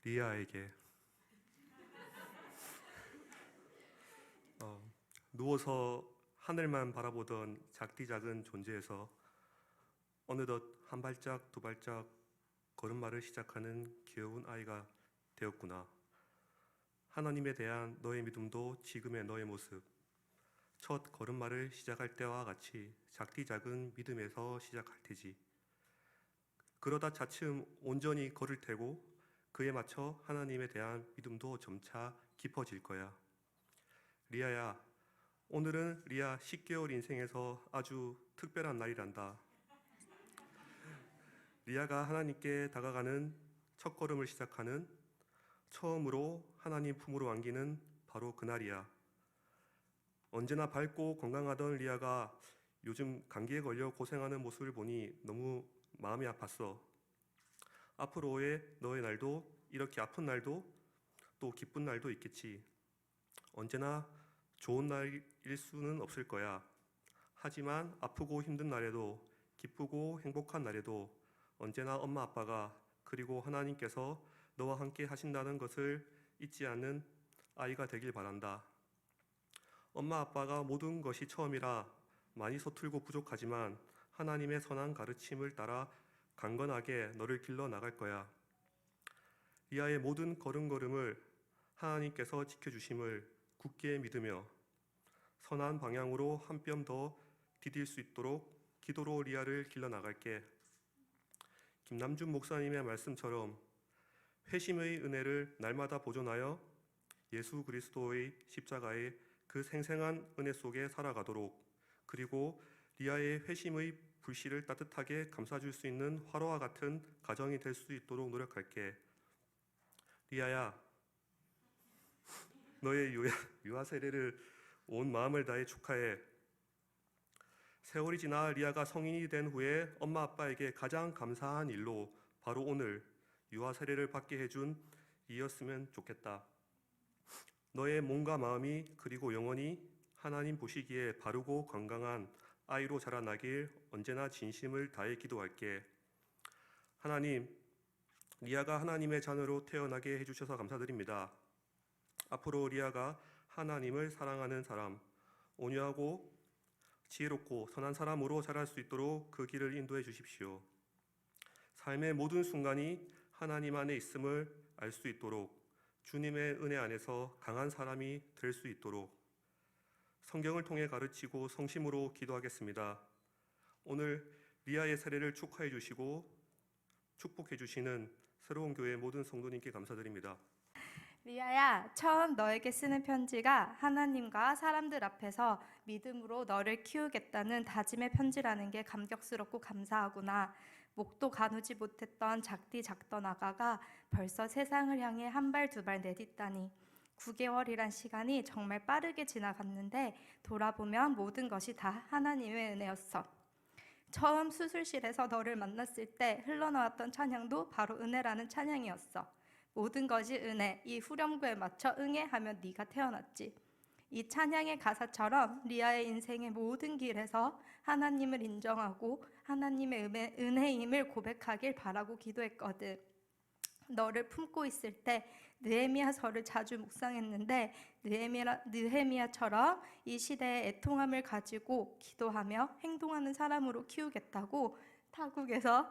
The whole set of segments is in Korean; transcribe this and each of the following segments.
리아에게 누워서 하늘만 바라보던 작디 작은 존재에서 어느덧 한 발짝 두 발짝 걸음마를 시작하는 귀여운 아이가 되었구나. 하나님에 대한 너의 믿음도 지금의 너의 모습, 첫 걸음마를 시작할 때와 같이 작디 작은 믿음에서 시작할 테지. 그러다 차츰 온전히 걸을 테고 그에 맞춰 하나님에 대한 믿음도 점차 깊어질 거야. 리아야, 오늘은 리아 10개월 인생에서 아주 특별한 날이란다. 리아가 하나님께 다가가는 첫걸음을 시작하는, 처음으로 하나님 품으로 안기는 바로 그날이야. 언제나 밝고 건강하던 리아가 요즘 감기에 걸려 고생하는 모습을 보니 너무 마음이 아팠어. 앞으로의 너의 날도, 이렇게 아픈 날도 또 기쁜 날도 있겠지. 언제나 좋은 날일 수는 없을 거야. 하지만 아프고 힘든 날에도, 기쁘고 행복한 날에도 언제나 엄마 아빠가, 그리고 하나님께서 너와 함께 하신다는 것을 잊지 않는 아이가 되길 바란다. 엄마 아빠가 모든 것이 처음이라 많이 서툴고 부족하지만 하나님의 선한 가르침을 따라 강건하게 너를 길러 나갈 거야. 리아의 모든 걸음걸음을 하나님께서 지켜주심을 굳게 믿으며 선한 방향으로 한 뼘 더 디딜 수 있도록 기도로 리아를 길러 나갈게. 김남준 목사님의 말씀처럼 회심의 은혜를 날마다 보존하여 예수 그리스도의 십자가의 그 생생한 은혜 속에 살아가도록, 그리고 리아의 회심의 불씨를 따뜻하게 감싸줄 수 있는 화로와 같은 가정이 될 수 있도록 노력할게. 리아야, 너의 유아 세례를 온 마음을 다해 축하해. 세월이 지나 리아가 성인이 된 후에 엄마 아빠에게 가장 감사한 일로 바로 오늘 유아 세례를 받게 해준 이였으면 좋겠다. 너의 몸과 마음이, 그리고 영혼이 하나님 보시기에 바르고 건강한 아이로 자라나길 언제나 진심을 다해 기도할게. 하나님, 리아가 하나님의 자녀로 태어나게 해주셔서 감사드립니다. 앞으로 리아가 하나님을 사랑하는 사람, 온유하고 지혜롭고 선한 사람으로 자랄 수 있도록 그 길을 인도해 주십시오. 삶의 모든 순간이 하나님 안에 있음을 알 수 있도록, 주님의 은혜 안에서 강한 사람이 될 수 있도록 성경을 통해 가르치고 성심으로 기도하겠습니다. 오늘 리아의 세례를 축하해 주시고 축복해 주시는 새로운 교회 모든 성도님께 감사드립니다. 리아야, 처음 너에게 쓰는 편지가 하나님과 사람들 앞에서 믿음으로 너를 키우겠다는 다짐의 편지라는 게 감격스럽고 감사하구나. 목도 가누지 못했던 작디 작던 아가가 벌써 세상을 향해 한 발 두 발 내딛다니. 9개월이란 시간이 정말 빠르게 지나갔는데 돌아보면 모든 것이 다 하나님의 은혜였어. 처음 수술실에서 너를 만났을 때 흘러나왔던 찬양도 바로 은혜라는 찬양이었어. 모든 것이 은혜, 이 후렴구에 맞춰 응애 하면 네가 태어났지. 이 찬양의 가사처럼 리아의 인생의 모든 길에서 하나님을 인정하고 하나님의 은혜임을 고백하길 바라고 기도했거든. 너를 품고 있을 때 느헤미야서를 자주 묵상했는데 느헤미야처럼 이 시대의 애통함을 가지고 기도하며 행동하는 사람으로 키우겠다고 타국에서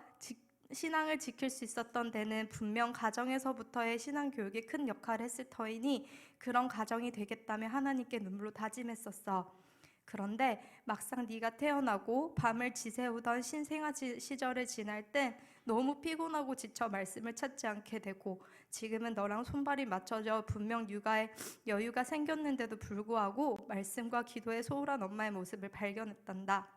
신앙을 지킬 수 있었던 데는 분명 가정에서부터의 신앙 교육이 큰 역할을 했을 터이니 그런 가정이 되겠다며 하나님께 눈물로 다짐했었어. 그런데 막상 네가 태어나고 밤을 지새우던 신생아 시절을 지날 땐 너무 피곤하고 지쳐 말씀을 찾지 않게 되고, 지금은 너랑 손발이 맞춰져 분명 육아에 여유가 생겼는데도 불구하고 말씀과 기도에 소홀한 엄마의 모습을 발견했단다.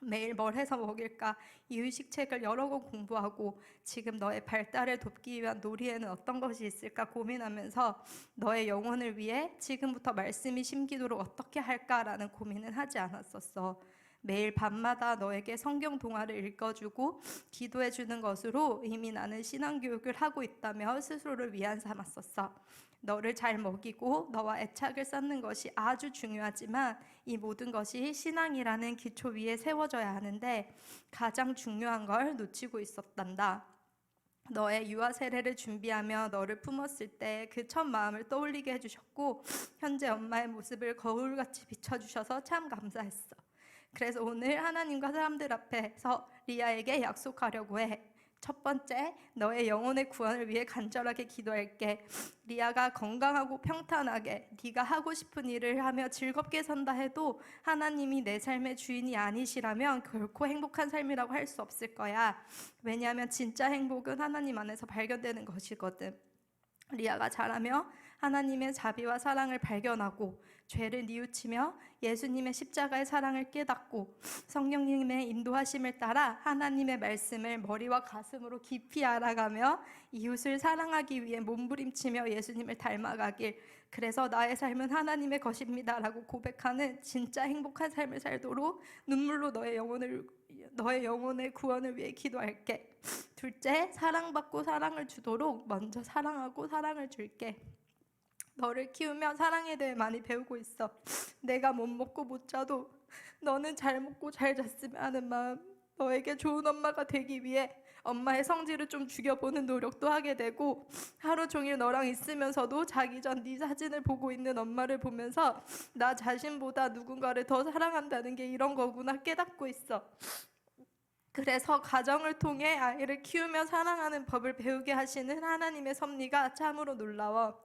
매일 뭘 해서 먹일까 이유식책을 여러 권 공부하고 지금 너의 발달을 돕기 위한 놀이에는 어떤 것이 있을까 고민하면서 너의 영혼을 위해 지금부터 말씀이 심기도록 어떻게 할까라는 고민은 하지 않았었어. 매일 밤마다 너에게 성경 동화를 읽어주고 기도해주는 것으로 이미 나는 신앙교육을 하고 있다며 스스로를 위안 삼았었어. 너를 잘 먹이고 너와 애착을 쌓는 것이 아주 중요하지만 이 모든 것이 신앙이라는 기초 위에 세워져야 하는데 가장 중요한 걸 놓치고 있었단다. 너의 유아 세례를 준비하며 너를 품었을 때 그 첫 마음을 떠올리게 해주셨고 현재 엄마의 모습을 거울같이 비춰주셔서 참 감사했어. 그래서 오늘 하나님과 사람들 앞에서 리아에게 약속하려고 해. 첫 번째, 너의 영혼의 구원을 위해 간절하게 기도할게. 리아가 건강하고 평탄하게 네가 하고 싶은 일을 하며 즐겁게 산다 해도 하나님이 내 삶의 주인이 아니시라면 결코 행복한 삶이라고 할 수 없을 거야. 왜냐하면 진짜 행복은 하나님 안에서 발견되는 것이거든. 리아가 자라며 하나님의 자비와 사랑을 발견하고 죄를 뉘우치며 예수님의 십자가의 사랑을 깨닫고 성령님의 인도하심을 따라 하나님의 말씀을 머리와 가슴으로 깊이 알아가며 이웃을 사랑하기 위해 몸부림치며 예수님을 닮아가길, 그래서 나의 삶은 하나님의 것입니다 라고 고백하는 진짜 행복한 삶을 살도록 눈물로 너의 영혼의 구원을 위해 기도할게. 둘째, 사랑받고 사랑을 주도록 먼저 사랑하고 사랑을 줄게. 너를 키우며 사랑에 대해 많이 배우고 있어. 내가 못 먹고 못 자도 너는 잘 먹고 잘 잤으면 하는 마음, 너에게 좋은 엄마가 되기 위해 엄마의 성질을 좀 죽여보는 노력도 하게 되고, 하루 종일 너랑 있으면서도 자기 전 네 사진을 보고 있는 엄마를 보면서 나 자신보다 누군가를 더 사랑한다는 게 이런 거구나 깨닫고 있어. 그래서 가정을 통해 아이를 키우며 사랑하는 법을 배우게 하시는 하나님의 섭리가 참으로 놀라워.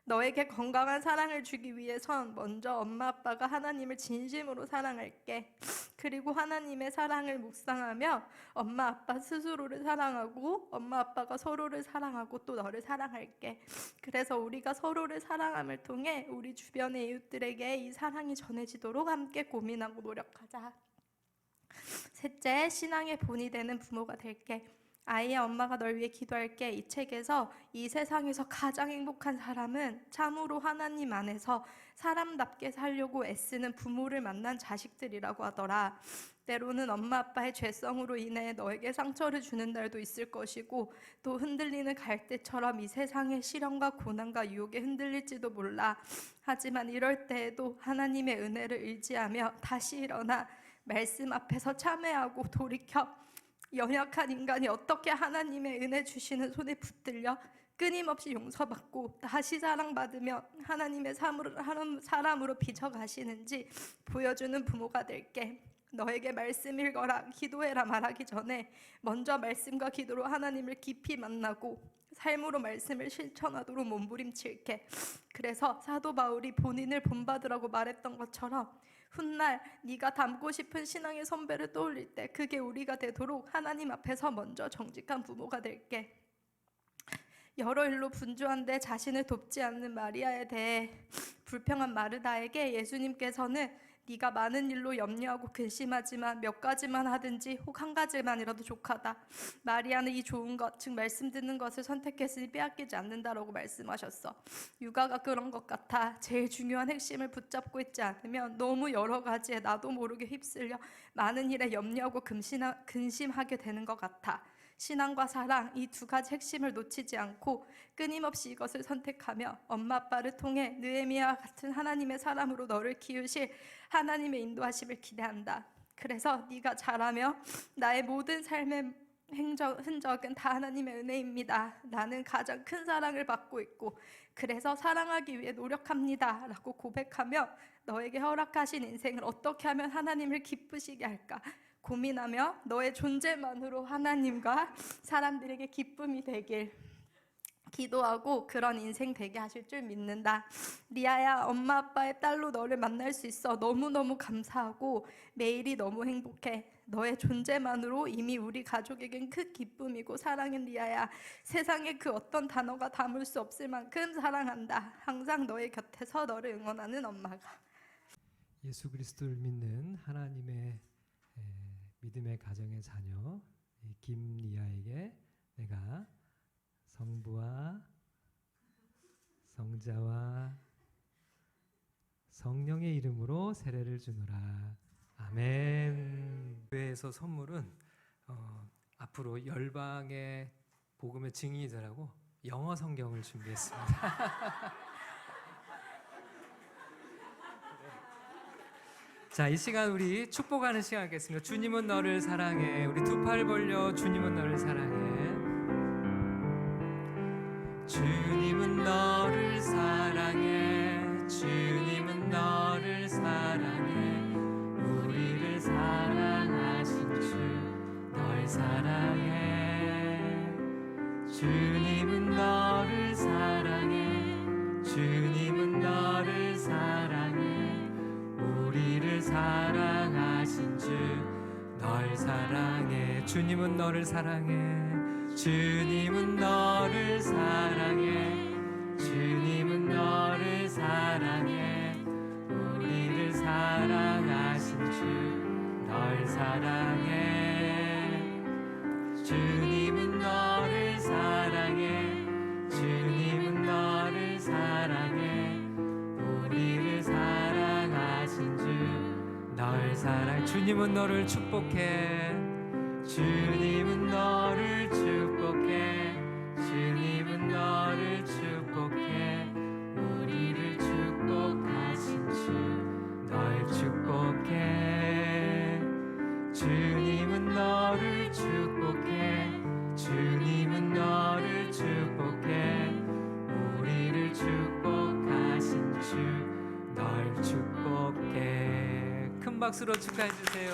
너에게 건강한 사랑을 주기 위해선 먼저 엄마 아빠가 하나님을 진심으로 사랑할게. 그리고 하나님의 사랑을 묵상하며 엄마 아빠 스스로를 사랑하고 엄마 아빠가 서로를 사랑하고 또 너를 사랑할게. 그래서 우리가 서로를 사랑함을 통해 우리 주변의 이웃들에게 이 사랑이 전해지도록 함께 고민하고 노력하자. 셋째, 신앙의 본이 되는 부모가 될게. 아이의 엄마가 널 위해 기도할게. 이 책에서 이 세상에서 가장 행복한 사람은 참으로 하나님 안에서 사람답게 살려고 애쓰는 부모를 만난 자식들이라고 하더라. 때로는 엄마 아빠의 죄성으로 인해 너에게 상처를 주는 날도 있을 것이고 또 흔들리는 갈대처럼 이 세상의 시련과 고난과 유혹에 흔들릴지도 몰라. 하지만 이럴 때에도 하나님의 은혜를 의지하며 다시 일어나 말씀 앞에서 참회하고 돌이켜 연약한 인간이 어떻게 하나님의 은혜 주시는 손에 붙들려 끊임없이 용서받고 다시 사랑받으며 하나님의 사람으로 빚어가시는지 보여주는 부모가 될게. 너에게 말씀 읽어라, 기도해라 말하기 전에 먼저 말씀과 기도로 하나님을 깊이 만나고 삶으로 말씀을 실천하도록 몸부림칠게. 그래서 사도 바울이 본인을 본받으라고 말했던 것처럼 훗날 네가 닮고 싶은 신앙의 선배를 떠올릴 때 그게 우리가 되도록 하나님 앞에서 먼저 정직한 부모가 될게. 여러 일로 분주한데 자신을 돕지 않는 마리아에 대해 불평한 마르다에게 예수님께서는 네가 많은 일로 염려하고 근심하지만 몇 가지만 하든지 혹 한 가지만이라도 족하다. 마리아는 이 좋은 것, 즉 말씀 듣는 것을 선택했으니 빼앗기지 않는다라고 말씀하셨어. 육아가 그런 것 같아. 제일 중요한 핵심을 붙잡고 있지 않으면 너무 여러 가지에 나도 모르게 휩쓸려 많은 일에 염려하고 근심하게 되는 것 같아. 신앙과 사랑, 이 두 가지 핵심을 놓치지 않고 끊임없이 이것을 선택하며 엄마 아빠를 통해 느헤미야와 같은 하나님의 사람으로 너를 키우실 하나님의 인도하심을 기대한다. 그래서 네가 자라며 나의 모든 삶의 흔적은 다 하나님의 은혜입니다. 나는 가장 큰 사랑을 받고 있고 그래서 사랑하기 위해 노력합니다 라고 고백하며 너에게 허락하신 인생을 어떻게 하면 하나님을 기쁘시게 할까 고민하며 너의 존재만으로 하나님과 사람들에게 기쁨이 되길 기도하고 그런 인생 되게 하실 줄 믿는다. 리아야, 엄마 아빠의 딸로 너를 만날 수 있어 너무너무 감사하고 매일이 너무 행복해. 너의 존재만으로 이미 우리 가족에겐 큰 기쁨이고 사랑인 리아야. 세상에 그 어떤 단어가 담을 수 없을 만큼 사랑한다. 항상 너의 곁에서 너를 응원하는 엄마가. 예수 그리스도를 믿는 하나님의 믿음의 가정의 자녀 김리아에게 내가 성부와 성자와 성령의 이름으로 세례를 주노라. 아멘. 교회에서 선물은 앞으로 열방의 복음의 증인이 되라고 영어 성경을 준비했습니다. 자, 이 시간 우리 축복하는 시간 갖겠습니다. 주님은 너를 사랑해. 우리 두 팔 벌려 주님은 너를 사랑해. 주님은 너를 사랑해. 주님은 너를 사랑해. 우리를 사랑하신 주 널 사랑해. 주님은 너를 사랑해. 주님은 너를 사랑해. 우리를 사랑하신 주 널 사랑해. 주님은 너를 사랑해. 주님은 너를 사랑해. 주님은 너를 사랑해. 우리를 사랑하신 주 널 사랑해. 주님은 너를 사랑해. 주님은 너를 사랑해. 우리를 사랑하신 주 널 사랑해. 주님은 너를 축복해. 주님은 너를 축복해. 주님은 너를 축복해. 우리를 축복하신 주 널 축복해. 주님은 너를 축복해. 주님은 너를 축복해. 우리를 축복하신 주 널 축복해. 큰 박수로 축하해 주세요.